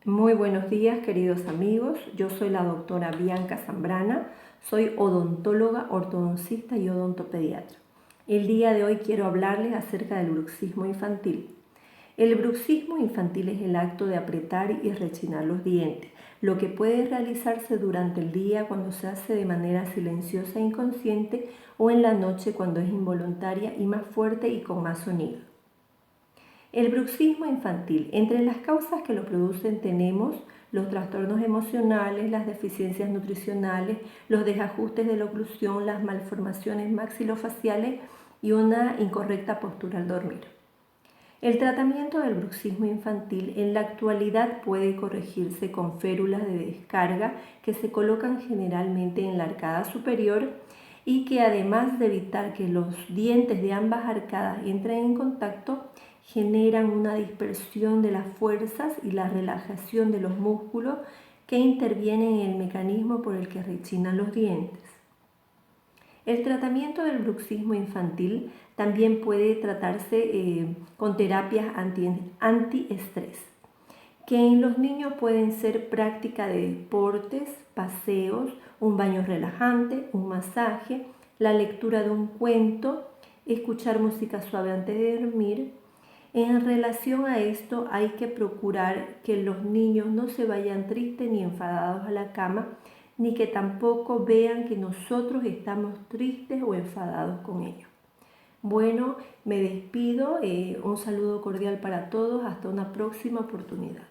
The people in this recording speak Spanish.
Muy buenos días, queridos amigos. Yo soy la doctora Bianca Zambrana. Soy odontóloga, ortodoncista y odontopediatra. El día de hoy quiero hablarles acerca del bruxismo infantil. El bruxismo infantil es el acto de apretar y rechinar los dientes, lo que puede realizarse durante el día cuando se hace de manera silenciosa e inconsciente o en la noche cuando es involuntaria y más fuerte y con más sonido. El bruxismo infantil. Entre las causas que lo producen tenemos los trastornos emocionales, las deficiencias nutricionales, los desajustes de la oclusión, las malformaciones maxilofaciales y una incorrecta postura al dormir. El tratamiento del bruxismo infantil en la actualidad puede corregirse con férulas de descarga que se colocan generalmente en la arcada superior y que, además de evitar que los dientes de ambas arcadas entren en contacto, generan una dispersión de las fuerzas y la relajación de los músculos que intervienen en el mecanismo por el que rechinan los dientes. El tratamiento del bruxismo infantil también puede tratarse con terapias antiestrés, que en los niños pueden ser práctica de deportes, paseos, un baño relajante, un masaje, la lectura de un cuento, escuchar música suave antes de dormir. En relación a esto, hay que procurar que los niños no se vayan tristes ni enfadados a la cama, ni que tampoco vean que nosotros estamos tristes o enfadados con ellos. Bueno, me despido. Un saludo cordial para todos. Hasta una próxima oportunidad.